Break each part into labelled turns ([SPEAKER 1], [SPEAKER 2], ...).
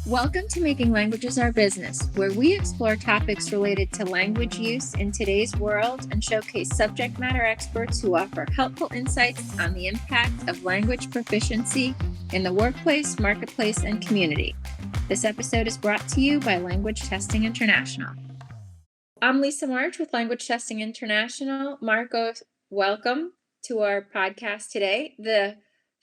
[SPEAKER 1] Welcome to Making Languages Our Business, where we explore topics related to language use in today's world and showcase subject matter experts who offer helpful insights on the impact of language proficiency in the workplace, marketplace, and community. This episode is brought to you by Language Testing International. I'm Lisa March with Language Testing International. Marco, welcome to our podcast today. The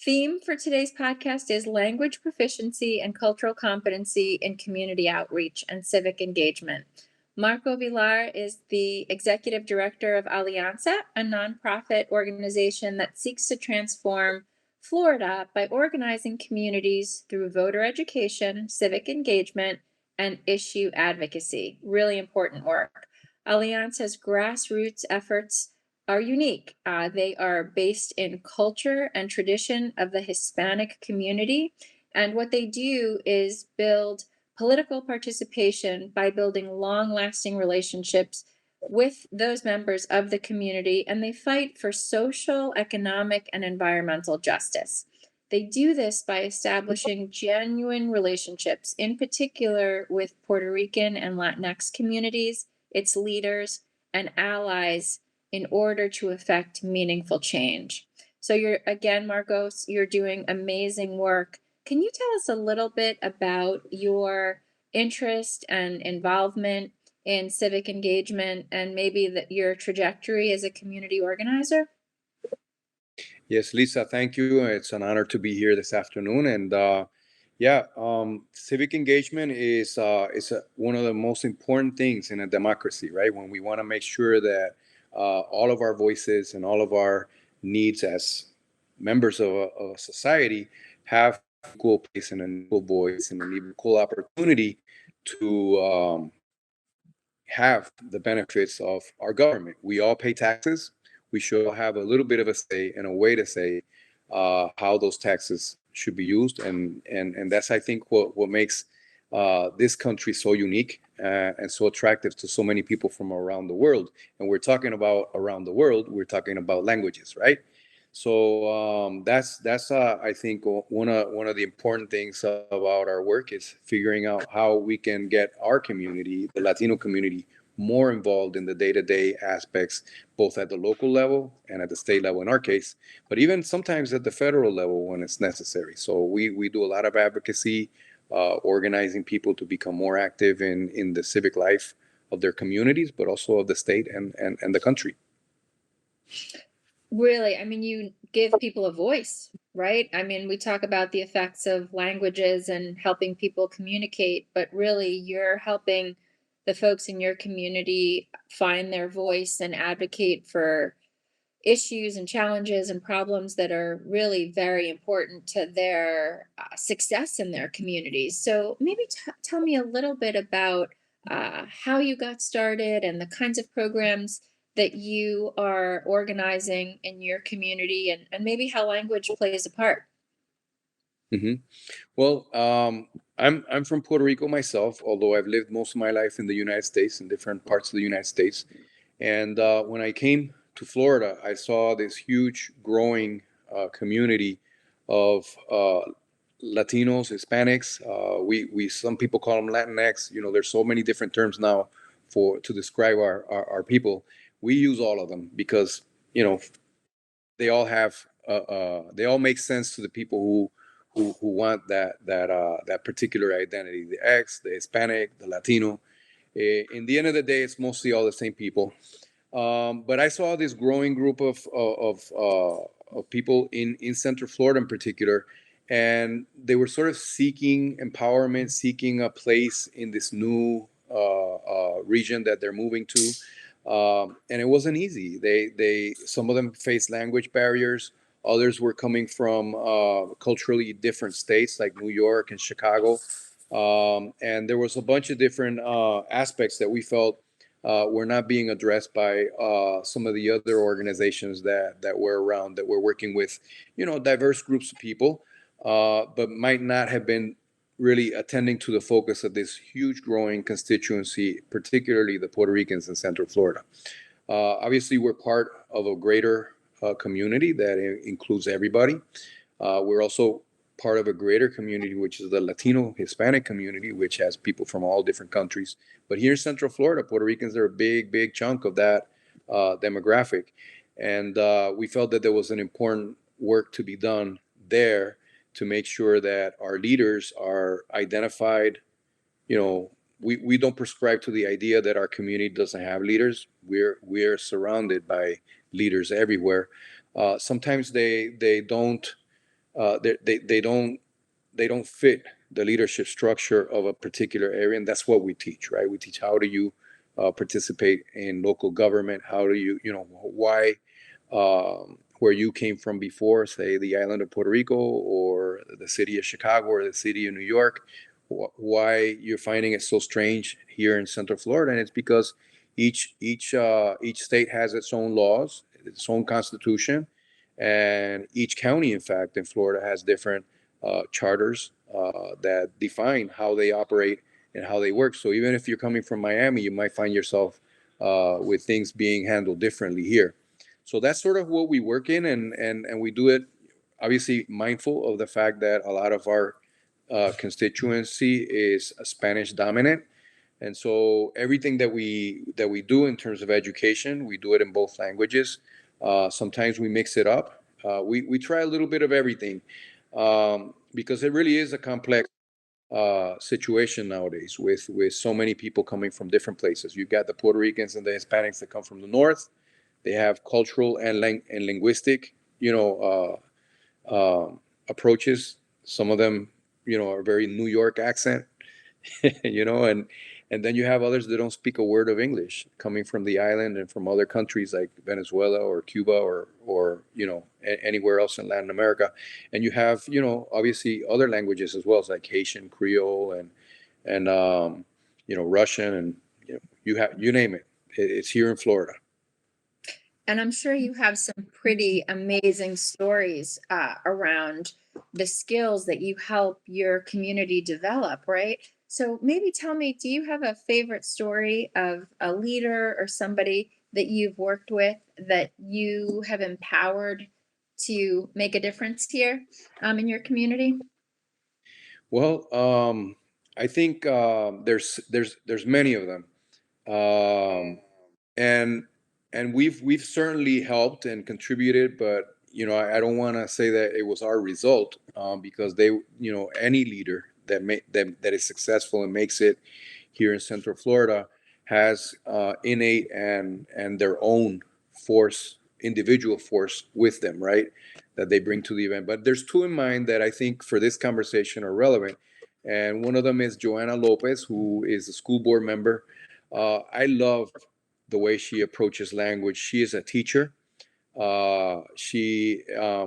[SPEAKER 1] theme for today's podcast is language proficiency and cultural competency in community outreach and civic engagement. Marco Villar is the executive director of Alianza, a nonprofit organization that seeks to transform Florida by organizing communities through voter education, civic engagement, and issue advocacy. Really important work. Alianza's grassroots efforts are unique. They are based in culture and tradition of the Hispanic community. And what they do is build political participation by building long-lasting relationships with those members of the community, and they fight for social, economic, and environmental justice. They do this by establishing genuine relationships, in particular with Puerto Rican and Latinx communities, its leaders, and allies in order to effect meaningful change. So Marcos, you're doing amazing work. Can you tell us a little bit about your interest and involvement in civic engagement and maybe your trajectory as a community organizer?
[SPEAKER 2] Yes, Lisa, thank you. It's an honor to be here this afternoon. And civic engagement is one of the most important things in a democracy, right? When we want to make sure that all of our voices and all of our needs as members of a society have equal place and an equal voice and an equal opportunity to have the benefits of our government. We all pay taxes. We should all have a little bit of a say and a way to say how those taxes should be used, and that's, I think, what makes this country so unique and so attractive to so many people from around the world. And we're talking about around the world. We're talking about languages, right? So that's I think one of the important things about our work is figuring out how we can get our community, the Latino community, more involved in the day-to-day aspects, both at the local level and at the state level in our case, but even sometimes at the federal level when it's necessary. So we do a lot of advocacy, organizing people to become more active in the civic life of their communities, but also of the state and the country.
[SPEAKER 1] Really, I mean, you give people a voice, right? I mean, we talk about the effects of languages and helping people communicate, but really you're helping the folks in your community find their voice and advocate for issues and challenges and problems that are really very important to their success in their communities. So maybe tell me a little bit about how you got started and the kinds of programs that you are organizing in your community, and maybe how language plays a part.
[SPEAKER 2] hmm Well, I'm from Puerto Rico myself, although I've lived most of my life in the United States, in different parts of the United States. And when I came to Florida, I saw this huge growing community of Latinos, Hispanics. We some people call them Latinx. You know, there's so many different terms now for to describe our people. We use all of them because they all have they all make sense to the people who want that particular identity, the X, the Hispanic, the Latino. In the end of the day, it's mostly all the same people. But I saw this growing group of people in Central Florida in particular, and they were sort of seeking empowerment, seeking a place in this new region that they're moving to. And it wasn't easy. They some of them faced language barriers. Others were coming from culturally different states like New York and Chicago. And there was a bunch of different aspects that we felt were not being addressed by some of the other organizations that were around, that were working with, diverse groups of people, but might not have been really attending to the focus of this huge growing constituency, particularly the Puerto Ricans in Central Florida. Obviously, we're part of a greater community that includes everybody. We're also part of a greater community, which is the Latino Hispanic community, which has people from all different countries. But here in Central Florida, Puerto Ricans are a big chunk of that demographic. And we felt that there was an important work to be done there to make sure that our leaders are identified. You know, we don't prescribe to the idea that our community doesn't have leaders. We're surrounded by leaders everywhere. Sometimes they don't they don't fit the leadership structure of a particular area, and that's what we teach, right? We teach how do you participate in local government, how do you, you know, why where you came from before, say the island of Puerto Rico or the city of Chicago or the city of New York, why you're finding it so strange here in Central Florida, and it's because each state has its own laws, its own constitution, and each county, in fact, in Florida has different charters that define how they operate and how they work. So even if you're coming from Miami, you might find yourself with things being handled differently here. So that's sort of what we work in, and we do it obviously mindful of the fact that a lot of our constituency is Spanish dominant, and so everything that we do in terms of education, we do it in both languages. Sometimes we mix it up. We try a little bit of everything because it really is a complex situation nowadays with so many people coming from different places. You've got the Puerto Ricans and the Hispanics that come from the north. They have cultural and linguistic, approaches. Some of them, are very New York accent, and then you have others that don't speak a word of English, coming from the island and from other countries like Venezuela or Cuba or anywhere else in Latin America. And you have, obviously other languages as well, as like Haitian Creole and Russian, and you name it. It's here in Florida.
[SPEAKER 1] And I'm sure you have some pretty amazing stories around the skills that you help your community develop, right? So maybe tell me, do you have a favorite story of a leader or somebody that you've worked with that you have empowered to make a difference here in your community?
[SPEAKER 2] Well, I think there's many of them, and we've certainly helped and contributed, but I don't want to say that it was our result, because any leader that is successful and makes it here in Central Florida has innate and their own force, individual force with them, right? That they bring to the event. But there's two in mind that I think for this conversation are relevant. And one of them is Joanna Lopez, who is a school board member. I love the way she approaches language. She is a teacher. She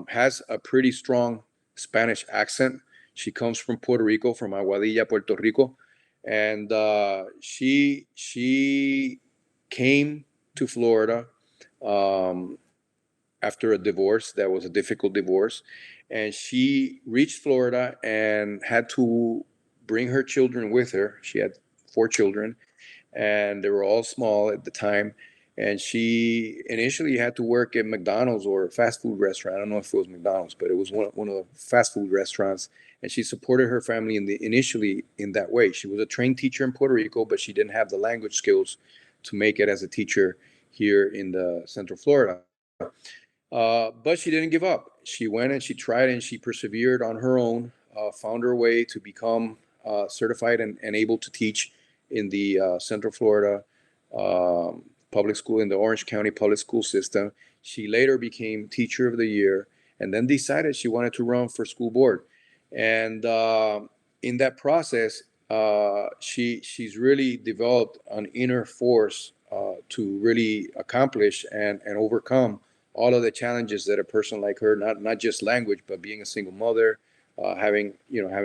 [SPEAKER 2] has a pretty strong Spanish accent. She comes from Puerto Rico, from Aguadilla, Puerto Rico, and she came to Florida um, after a divorce that was a difficult divorce, and she reached Florida and had to bring her children with her. She had four children, and they were all small at the time. And she initially had to work at McDonald's or a fast food restaurant. I don't know if it was McDonald's, but it was one of the fast food restaurants. And she supported her family initially in that way. She was a trained teacher in Puerto Rico, but she didn't have the language skills to make it as a teacher here in the Central Florida. But she didn't give up. She went and she tried and she persevered on her own, found her way to become certified and able to teach in the Central Florida public school, in the Orange County public school system. She later became Teacher of the Year and then decided she wanted to run for school board. And in that process, she's really developed an inner force to really accomplish and overcome all of the challenges that a person like her, not just language, but being a single mother, having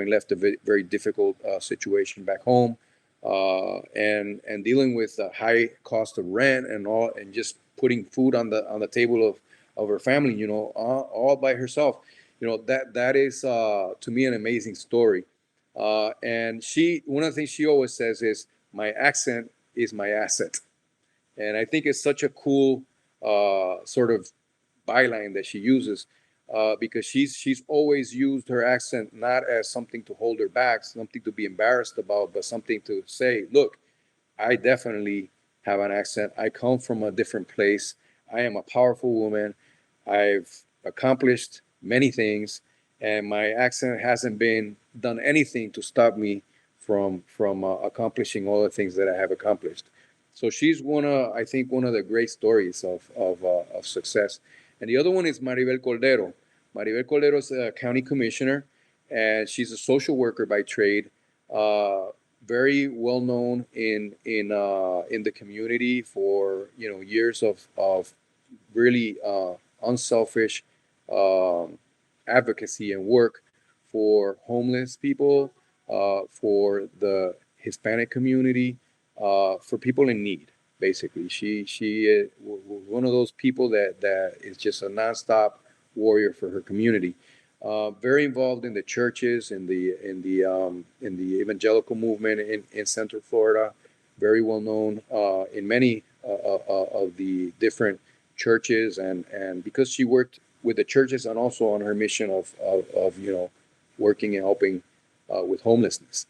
[SPEAKER 2] left a very difficult situation back home, and dealing with the high cost of rent and all, and just putting food on the table of her family, all by herself. That is to me an amazing story. And one of the things she always says is, "My accent is my asset," and I think it's such a cool sort of byline that she uses. because she's always used her accent not as something to hold her back, something to be embarrassed about, but something to say, look, I definitely have an accent. I come from a different place. I am a powerful woman. I've accomplished many things, and my accent hasn't been done anything to stop me from accomplishing all the things that I have accomplished. So she's I think, one of the great stories of success. And the other one is Maribel Cordero. Maribel Cordero is a county commissioner, and she's a social worker by trade. Uh, Very well known in the community for years of really unselfish um, advocacy and work for homeless people, for the Hispanic community, for people in need. Basically, she was one of those people that is just a nonstop warrior for her community. Very involved in the churches, in the evangelical movement in Central Florida. Very well known in many of the different churches, and because she worked with the churches and also on her mission of working and helping with homelessness.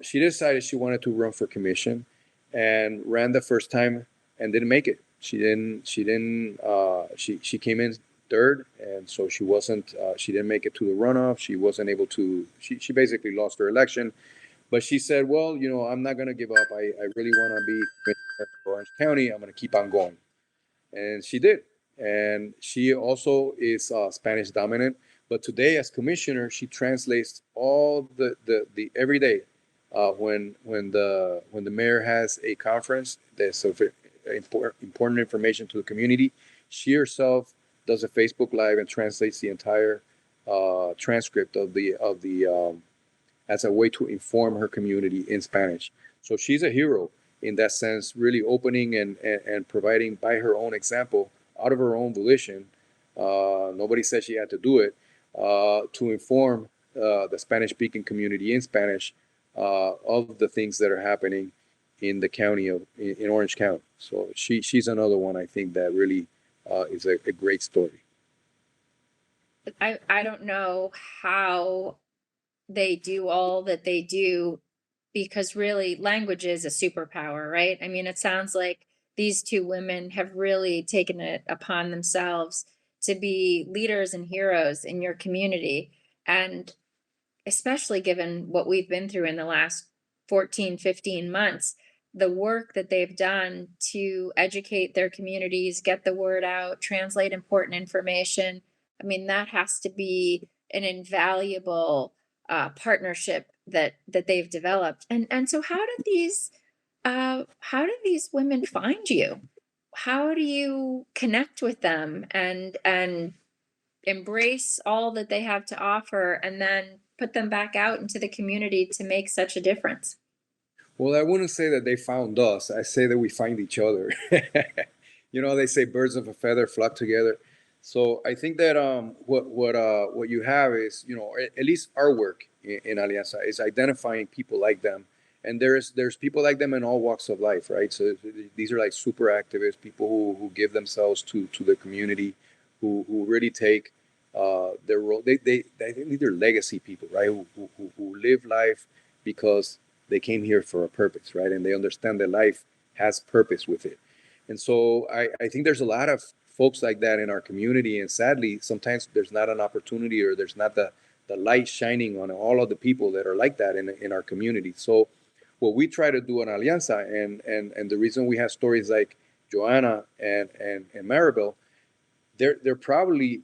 [SPEAKER 2] She decided she wanted to run for commission, and ran the first time and didn't make it. She came in third, and so she wasn't. She didn't make it to the runoff. She wasn't able to. She basically lost her election. But she said, "Well, I'm not going to give up. I really want to be commissioner for Orange County. I'm going to keep on going." And she did. And she also is Spanish dominant. But today, as commissioner, she translates all the every day when the mayor has a conference that's of important information to the community. She herself does a Facebook Live and translates the entire transcript of the as a way to inform her community in Spanish. So she's a hero in that sense, really opening and providing by her own example, out of her own volition. Nobody said she had to do it, to inform the Spanish speaking community in Spanish of the things that are happening in the county in Orange County. So she's another one I think that really is a great story.
[SPEAKER 1] I don't know how they do all that they do, because really language is a superpower, right? I mean, it sounds like these two women have really taken it upon themselves to be leaders and heroes in your community. And especially given what we've been through in the last 14, 15 months, the work that they've done to educate their communities, get the word out, translate important information. I mean, that has to be an invaluable partnership that they've developed. And so how did these women find you? How do you connect with them and embrace all that they have to offer and then put them back out into the community to make such a difference?
[SPEAKER 2] Well, I wouldn't say that they found us. I say that we find each other. They say birds of a feather flock together. So I think that what you have is, at least our work in Alianza is identifying people like them, and there's people like them in all walks of life, right? So these are like super activists, people who give themselves to the community, who really take their role. I think they're legacy people, right? Who live life because they came here for a purpose, right? And they understand that life has purpose with it. And so I think there's a lot of folks like that in our community. And sadly, sometimes there's not an opportunity, or there's not the light shining on all of the people that are like that in our community. So what we try to do in Alianza, and the reason we have stories like Joanna and Maribel, there are probably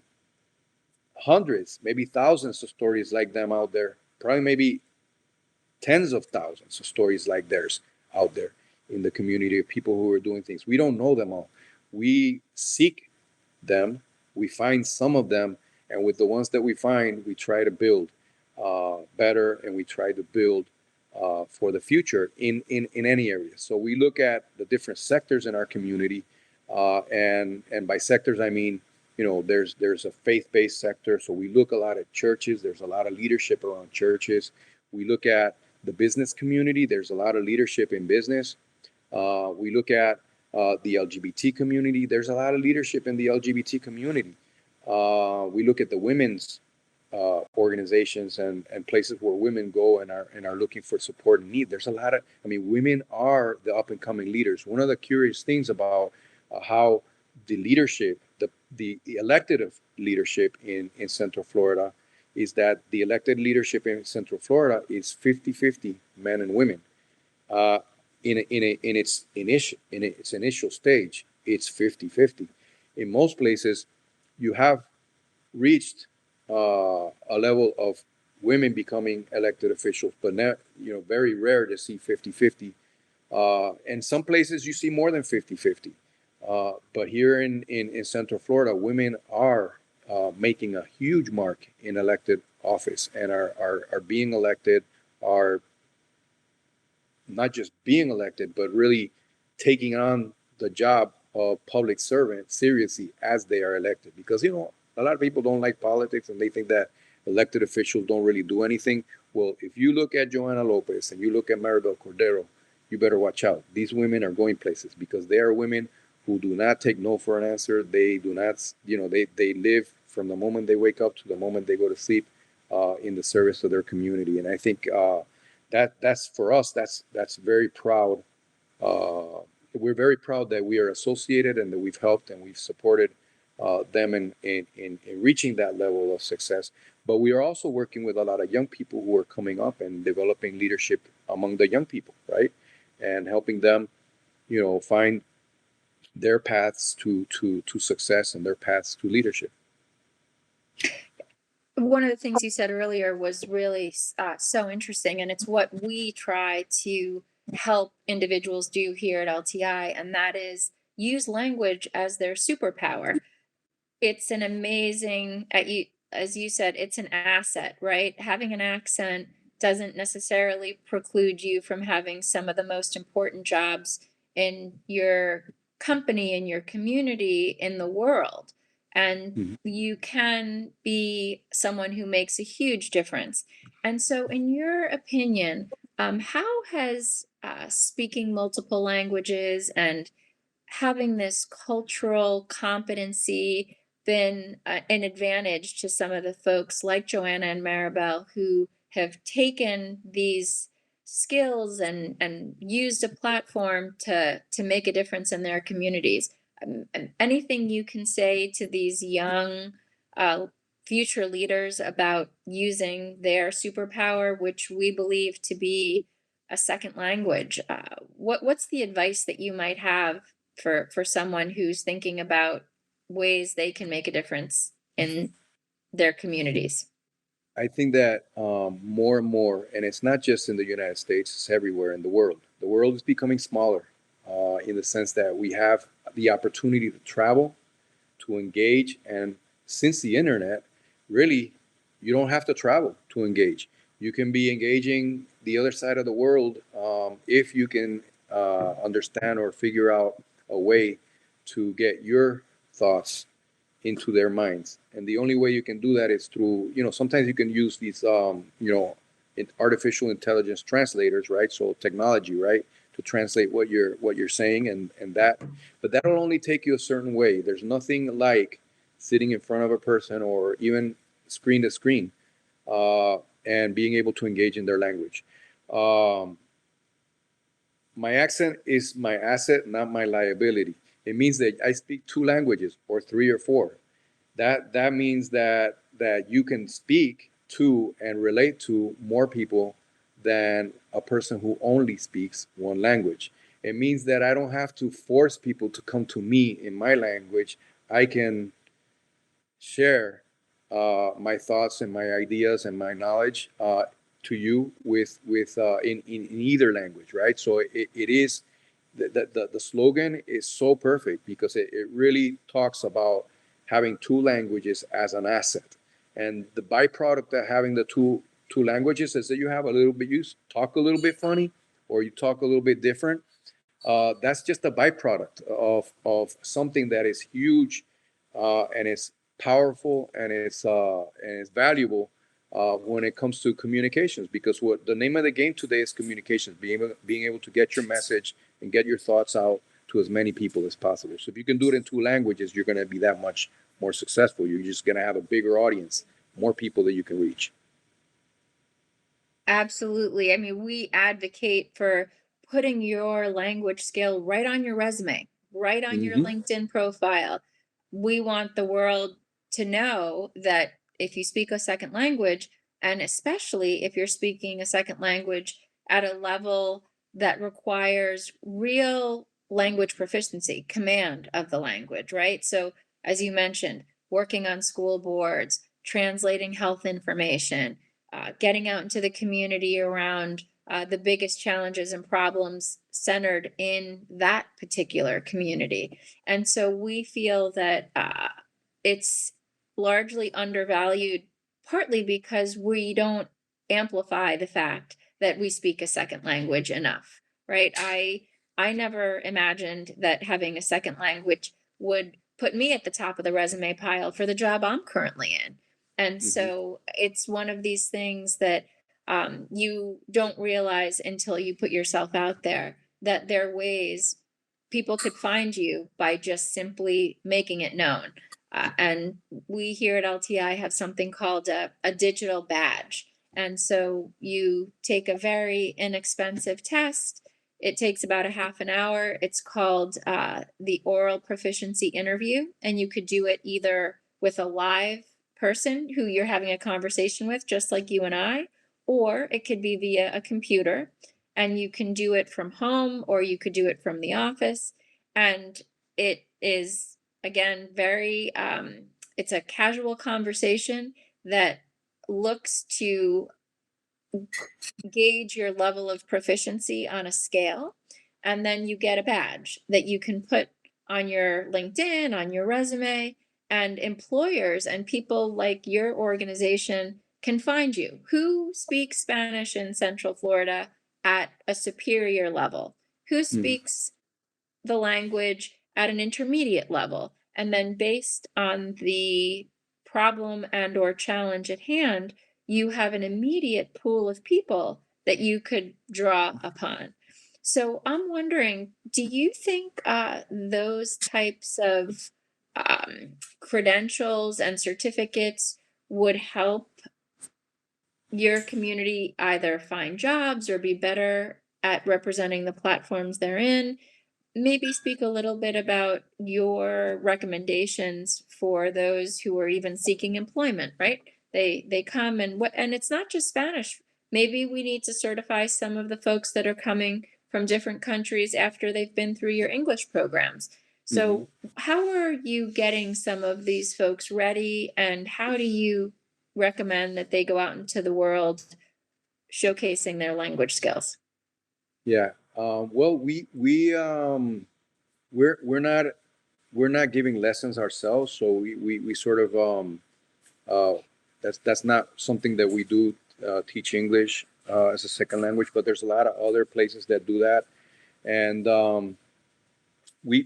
[SPEAKER 2] hundreds, maybe thousands of stories like them out there. Probably maybe tens of thousands of stories like theirs out there in the community of people who are doing things. We don't know them all. We seek them, we find some of them, and with the ones that we find, we try to build better, and we try to build for the future in any area. So we look at the different sectors in our community, and by sectors I mean, there's a faith-based sector. So we look a lot at churches. There's a lot of leadership around churches. We look at the business community. There's a lot of leadership in business. We look at the LGBT community. There's a lot of leadership in the LGBT community. We look at the women's organizations and places where women go and are looking for support and need. There's a lot of, I mean, women are the up and coming leaders. One of the curious things about how the leadership, the elected leadership in Central Florida, is that the elected leadership in Central Florida is 50-50 men and women. Uh, in its initial stage, it's 50-50. In most places, you have reached a level of women becoming elected officials, but now, very rare to see 50-50. And some places you see more than 50-50. But here in Central Florida, women are making a huge mark in elected office and are being elected, are not just being elected, but really taking on the job of public servant seriously as they are elected. Because, a lot of people don't like politics and they think that elected officials don't really do anything. Well, if you look at Joanna Lopez and you look at Maribel Cordero, you better watch out. These women are going places because they are women who do not take no for an answer. They do not, they live from the moment they wake up to the moment they go to sleep in the service of their community. And I think that's for us. That's very proud. We're very proud that we are associated and that we've helped and we've supported them in reaching that level of success. But we are also working with a lot of young people who are coming up and developing leadership among the young people, right? And helping them, find their paths to success and their paths to leadership.
[SPEAKER 1] One of the things you said earlier was really so interesting, and it's what we try to help individuals do here at LTI, and that is use language as their superpower. It's an amazing, as you said, it's an asset, right? Having an accent doesn't necessarily preclude you from having some of the most important jobs in your company, in your community, in the world. And you can be someone who makes a huge difference. And so, in your opinion, how has speaking multiple languages and having this cultural competency been an advantage to some of the folks like Joanna and Maribel who have taken these skills and used a platform to make a difference in their communities? Anything you can say to these young uh, future leaders about using their superpower, which we believe to be a second language? What's the advice that you might have for someone who's thinking about ways they can make a difference in their communities?
[SPEAKER 2] I think that more and more, and it's not just in the United States, it's everywhere in the world. The world is becoming smaller in the sense that we have the opportunity to travel, to engage, and since the internet, really, you don't have to travel to engage. You can be engaging the other side of the world if you can understand or figure out a way to get your thoughts into their minds. And the only way you can do that is through, sometimes you can use these, artificial intelligence translators, right? So technology, right, to translate what you're saying, and that, but that'll only take you a certain way. There's nothing like sitting in front of a person or even screen to screen and being able to engage in their language. Um, my accent is my asset, not my liability. It means that I speak two languages or three or four. That means that you can speak to and relate to more people than a person who only speaks one language. It means that I don't have to force people to come to me in my language. I can share my thoughts and my ideas and my knowledge to you in either language, right? So it is the slogan is so perfect because it really talks about having two languages as an asset, and the byproduct of having the two languages is that you have a little bit, you talk a little bit funny or you talk a little bit different. That's just a byproduct of something that is huge and it's powerful and it's valuable when it comes to communications, because what the name of the game today is communications, being able to get your message and get your thoughts out to as many people as possible. So if you can do it in two languages, you're going to be that much more successful. You're just going to have a bigger audience, more people that you can reach.
[SPEAKER 1] Absolutely. I mean, we advocate for putting your language skill right on your resume, right on your
[SPEAKER 2] Mm-hmm.
[SPEAKER 1] LinkedIn profile. We want the world to know that if you speak a second language, and especially if you're speaking a second language at a level that requires real language proficiency, command of the language, right? So, as you mentioned, working on school boards, translating health information, getting out into the community around the biggest challenges and problems centered in that particular community. And so we feel that it's largely undervalued, partly because we don't amplify the fact that we speak a second language enough, right? I never imagined that having a second language would put me at the top of the resume pile for the job I'm currently in. And
[SPEAKER 2] Mm-hmm.
[SPEAKER 1] so it's one of these things that you don't realize until you put yourself out there, that there are ways people could find you by just simply making it known. And we here at LTI have something called a digital badge. And so you take a very inexpensive test. It takes about a half an hour. It's called the oral proficiency interview. And you could do it either with a live person who you're having a conversation with, just like you and I, or it could be via a computer. And you can do it from home or you could do it from the office. And it is, again, very, it's a casual conversation that looks to gauge your level of proficiency on a scale. And then you get a badge that you can put on your LinkedIn, on your resume, and employers and people like your organization can find you. Who speaks Spanish in Central Florida at a superior level? Who
[SPEAKER 2] Mm-hmm.
[SPEAKER 1] speaks the language at an intermediate level? And then based on the problem and or challenge at hand, you have an immediate pool of people that you could draw upon. So I'm wondering, do you think those types of credentials and certificates would help your community either find jobs or be better at representing the platforms they're in? Maybe speak a little bit about your recommendations for those who are even seeking employment, right? They come and it's not just Spanish. Maybe we need to certify some of the folks that are coming from different countries after they've been through your English programs.
[SPEAKER 2] Mm-hmm.
[SPEAKER 1] So how are you getting some of these folks ready, and how do you recommend that they go out into the world showcasing their language skills?
[SPEAKER 2] Yeah. Well, we're not giving lessons ourselves, so we sort of uh, that's not something that we do, teach English as a second language. But there's a lot of other places that do that, and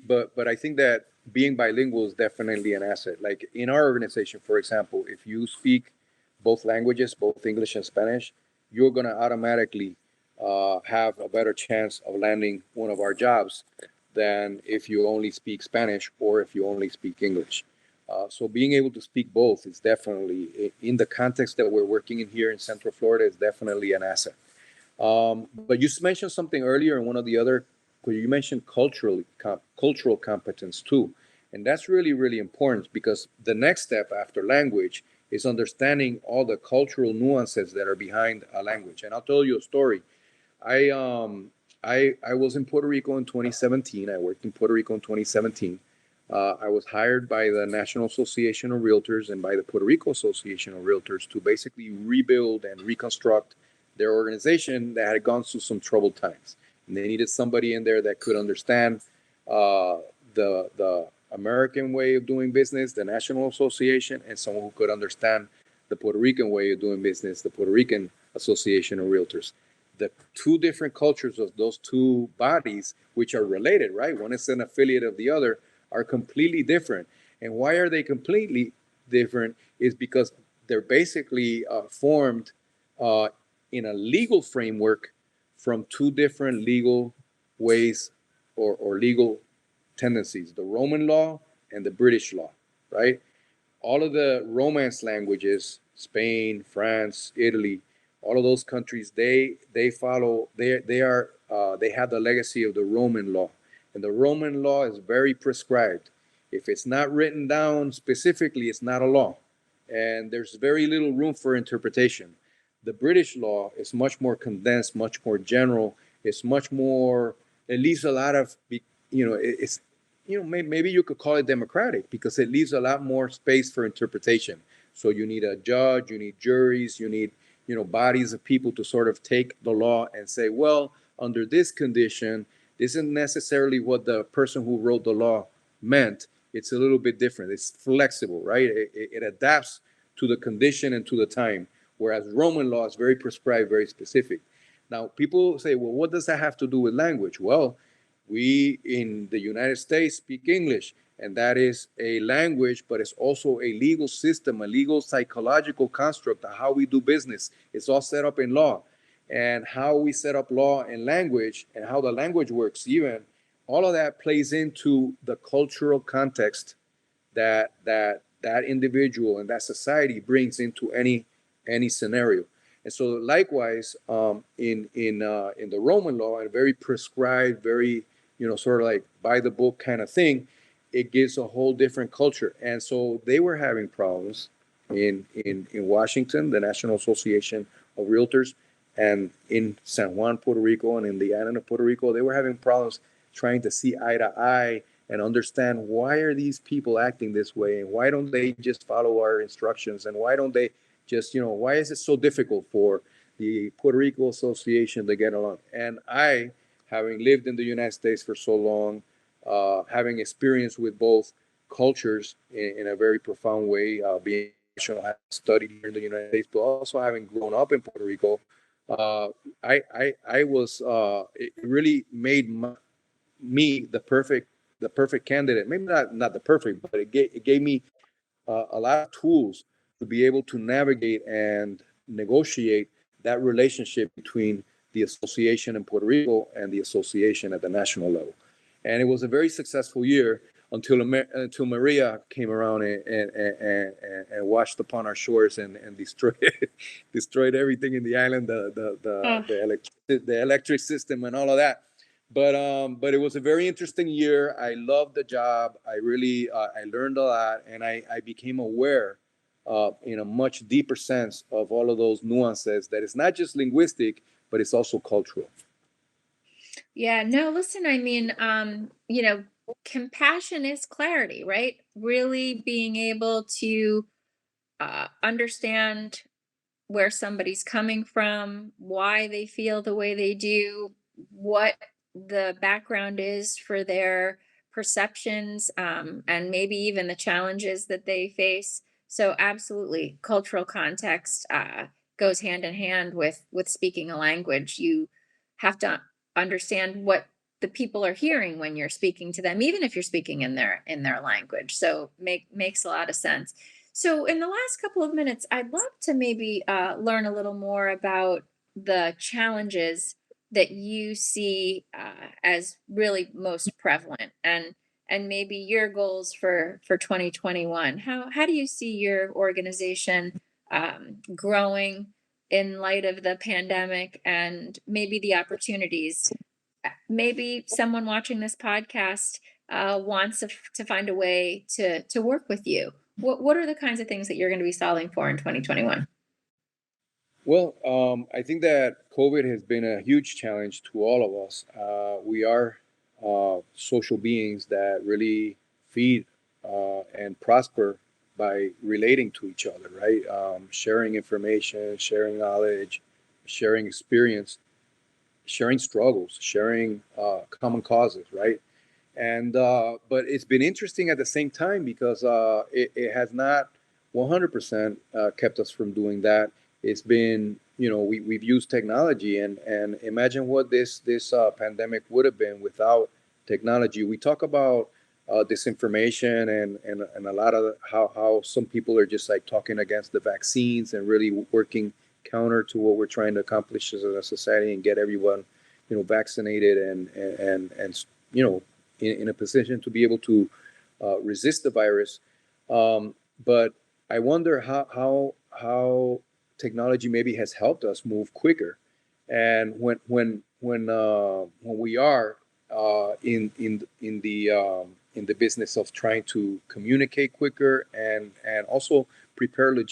[SPEAKER 2] but I think that being bilingual is definitely an asset. Like in our organization, for example, if you speak both languages, both English and Spanish, you're gonna automatically have a better chance of landing one of our jobs than if you only speak Spanish or if you only speak English. So being able to speak both is definitely, in the context that we're working in here in Central Florida, is definitely an asset. But you mentioned something earlier in one of the other, because you mentioned cultural competence too, and that's really important, because the next step after language is understanding all the cultural nuances that are behind a language. And I'll tell you a story. I um I was in Puerto Rico in 2017. I worked in Puerto Rico in 2017. I was hired by the National Association of Realtors and by the Puerto Rico Association of Realtors to basically rebuild and reconstruct their organization that had gone through some troubled times. And they needed somebody in there that could understand the American way of doing business, the National Association, and someone who could understand the Puerto Rican way of doing business, the Puerto Rican Association of Realtors. The two different cultures of those two bodies, which are related, right? One is an affiliate of the other, are completely different. And why are they completely different? Is because they're basically formed uh, in a legal framework from two different legal ways, or legal tendencies, the Roman law and the British law, right? all of the Romance languages, Spain, France, Italy, all of those countries, they follow they have the legacy of the Roman law, and the Roman law is very prescribed. If it's not written down specifically, it's not a law, and there's very little room for interpretation. The British law is much more condensed, much more general. It's much more. It leaves a lot of, it's, maybe you could call it democratic because it leaves a lot more space for interpretation. So you need a judge, you need juries, you need, bodies of people to sort of take the law and say, well, under this condition, this isn't necessarily what the person who wrote the law meant. It's a little bit different. It's flexible, right? It adapts to the condition and to the time, whereas Roman law is very prescribed, very specific. Now, people say, well, what does that have to do with language? Well, we in the United States speak English, and that is a language, but it's also a legal system, a legal psychological construct of how we do business. It's all set up in law. And how we set up law and language and how the language works, even all of that plays into the cultural context that individual and that society brings into any scenario. And so, likewise, in the Roman law, and very prescribed, very sort of like by the book kind of thing, it gives a whole different culture. And so they were having problems in Washington, the National Association of Realtors, and in San Juan, Puerto Rico, and in the island of Puerto Rico, they were having problems trying to see eye to eye and understand why are these people acting this way, and why don't they just follow our instructions, and why don't they just, why is it so difficult for the Puerto Rico Association to get along? And I, having lived in the United States for so long, having experience with both cultures in a very profound way, being studied here in the United States, but also having grown up in Puerto Rico, I was it really made me the perfect candidate. Maybe not the perfect, but it gave me a lot of tools to be able to navigate and negotiate that relationship between the association in Puerto Rico and the association at the national level. And it was a very successful year until Maria came around and washed upon our shores and destroyed destroyed everything in the island, the electric system and all of that. But it was a very interesting year. I loved the job. I really I learned a lot, and I became aware in a much deeper sense of all of those nuances. That it's not just linguistic, but it's also cultural.
[SPEAKER 1] Yeah, no, listen, I mean, compassion is clarity, right? Really being able to understand where somebody's coming from, why they feel the way they do, what the background is for their perceptions, and maybe even the challenges that they face. So, absolutely, cultural context goes hand in hand with speaking a language. You have to understand what the people are hearing when you're speaking to them, even if you're speaking in their language. So, makes a lot of sense. So, in the last couple of minutes, I'd love to maybe learn a little more about the challenges that you see as really most prevalent, and maybe your goals for 2021. How do you see your organization growing in light of the pandemic, and maybe the opportunities? Maybe someone watching this podcast wants to find a way to work with you. What are the kinds of things that you're going to be solving for in 2021?
[SPEAKER 2] Well, I think that COVID has been a huge challenge to all of us. We are social beings that really feed and prosper by relating to each other, right? Sharing information, sharing knowledge, sharing experience, sharing struggles, sharing common causes, right? And but it's been interesting at the same time because it has not 100% kept us from doing that. It's been, we've used technology, and imagine what this pandemic would have been without technology. We talk about disinformation and a lot of how some people are just like talking against the vaccines and really working counter to what we're trying to accomplish as a society and get everyone, vaccinated and in a position to be able to resist the virus. but I wonder how technology maybe has helped us move quicker. And when we are in the business of trying to communicate quicker and also prepare the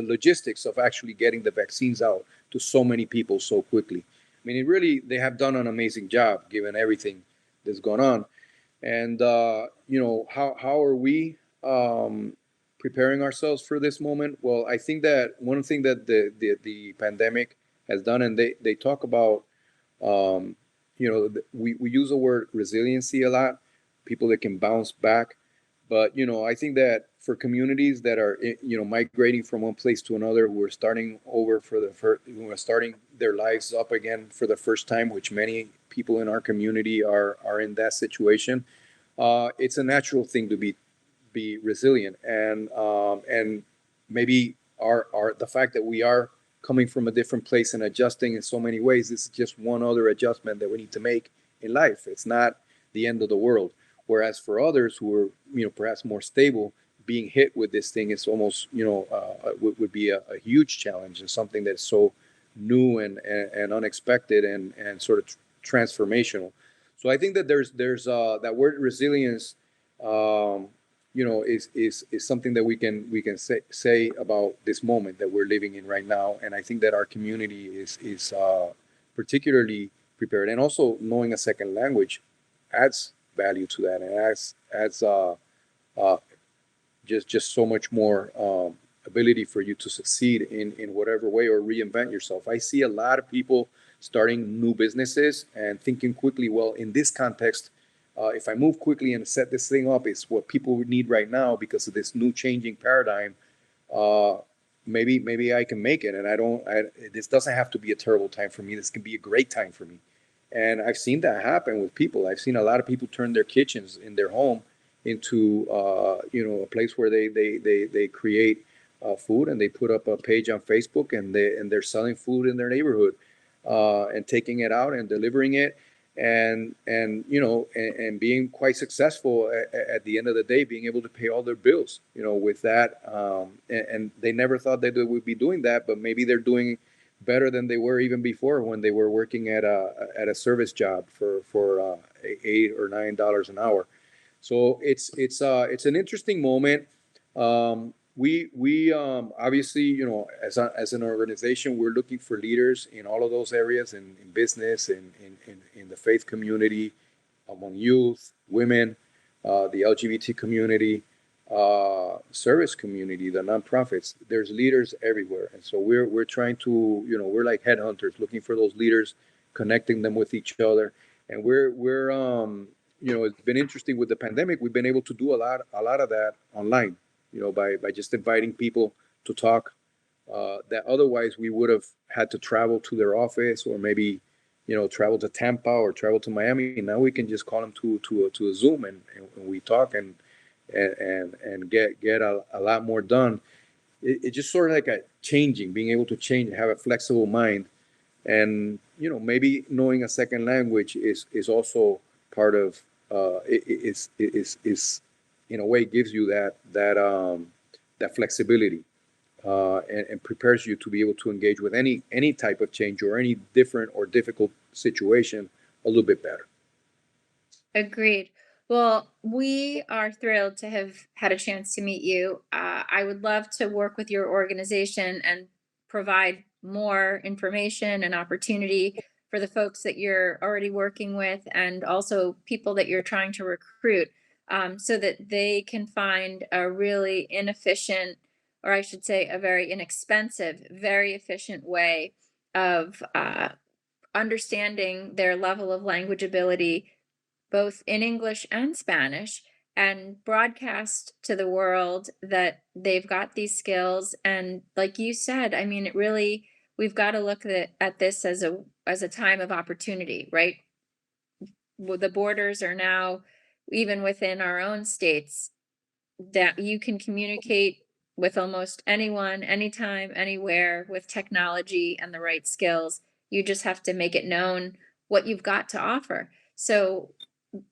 [SPEAKER 2] logistics of actually getting the vaccines out to so many people so quickly. I mean, it really they have done an amazing job given everything that's gone on. And how are we preparing ourselves for this moment? Well, I think that one thing that the pandemic has done, and they talk about, we use the word resiliency a lot, people that can bounce back. But I think that for communities that are migrating from one place to another, who are starting over for the first, who are starting their lives up again for the first time, which many people in our community are in that situation. It's a natural thing to be resilient, and maybe our the fact that we are coming from a different place and adjusting in so many ways is just one other adjustment that we need to make in life. It's not the end of the world. Whereas for others who are perhaps more stable, being hit with this thing is almost would be a huge challenge, and something that's so new and unexpected and sort of transformational. So I think that there's that word resilience, um, is something that we can say about this moment that we're living in right now. And I think that our community is particularly prepared, and also knowing a second language adds value to that, and adds uh, just so much more ability for you to succeed in whatever way or reinvent yourself. I see a lot of people starting new businesses and thinking quickly. Well, in this context, if I move quickly and set this thing up, it's what people need right now because of this new changing paradigm. Uh, maybe I can make it, and I don't. This doesn't have to be a terrible time for me. This can be a great time for me, and I've seen that happen with people. I've seen a lot of people turn their kitchens in their home into a place where they create food, and they put up a page on Facebook, and they're selling food in their neighborhood, and taking it out and delivering it, and being quite successful at the end of the day, being able to pay all their bills with that, and they never thought that they would be doing that, but maybe they're doing better than they were even before, when they were working at a service job for $8 or $9 an hour. So it's an interesting moment. We obviously, as an organization, we're looking for leaders in all of those areas, in business, in the faith community, among youth, women, the LGBT community, service community, the nonprofits. There's leaders everywhere, and so we're trying to, we're like headhunters, looking for those leaders, connecting them with each other, and we're it's been interesting with the pandemic. We've been able to do a lot of that online, by just inviting people to talk, that otherwise we would have had to travel to their office, or maybe travel to Tampa or travel to Miami. Now we can just call them to a Zoom, and we talk, and get a lot more done. It's just sort of like a changing, being able to change, have a flexible mind, and maybe knowing a second language is also part of, is in a way gives you that flexibility, and prepares you to be able to engage with any type of change or any different or difficult situation a little bit better.
[SPEAKER 1] Agreed. Well, we are thrilled to have had a chance to meet you. I would love to work with your organization and provide more information and opportunity for the folks that you're already working with, and also people that you're trying to recruit, so that they can find a really inefficient, or I should say, a very inexpensive, very efficient way of understanding their level of language ability, both in English and Spanish, and broadcast to the world that they've got these skills. And like you said, I mean, it really, we've got to look at this as a time of opportunity, right? The borders are now, even within our own states, that you can communicate with almost anyone, anytime, anywhere, with technology and the right skills. You just have to make it known what you've got to offer. So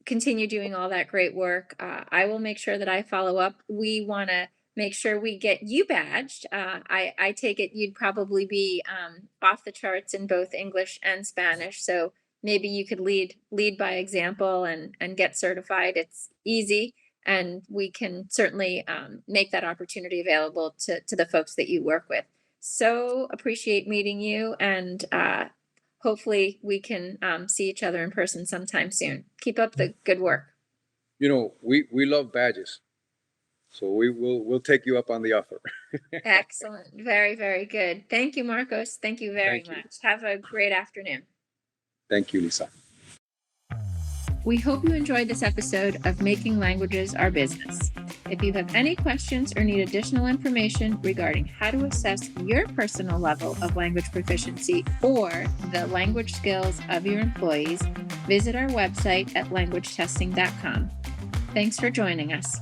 [SPEAKER 1] continue doing all that great work. I will make sure that I follow up. We want to make sure we get you badged. I take it you'd probably be off the charts in both English and Spanish. So maybe you could lead by example and get certified. It's easy, and we can certainly make that opportunity available to the folks that you work with. So appreciate meeting you, and hopefully we can see each other in person sometime soon. Keep up the good work.
[SPEAKER 2] We love badges. So we'll take you up on the offer.
[SPEAKER 1] Excellent. Very, very good. Thank you, Marcos. Thank you very
[SPEAKER 2] Thank you.
[SPEAKER 1] much. Have a great afternoon.
[SPEAKER 2] Thank you, Lisa.
[SPEAKER 1] We hope you enjoyed this episode of Making Languages Our Business. If you have any questions or need additional information regarding how to assess your personal level of language proficiency or the language skills of your employees, visit our website at languagetesting.com. Thanks for joining us.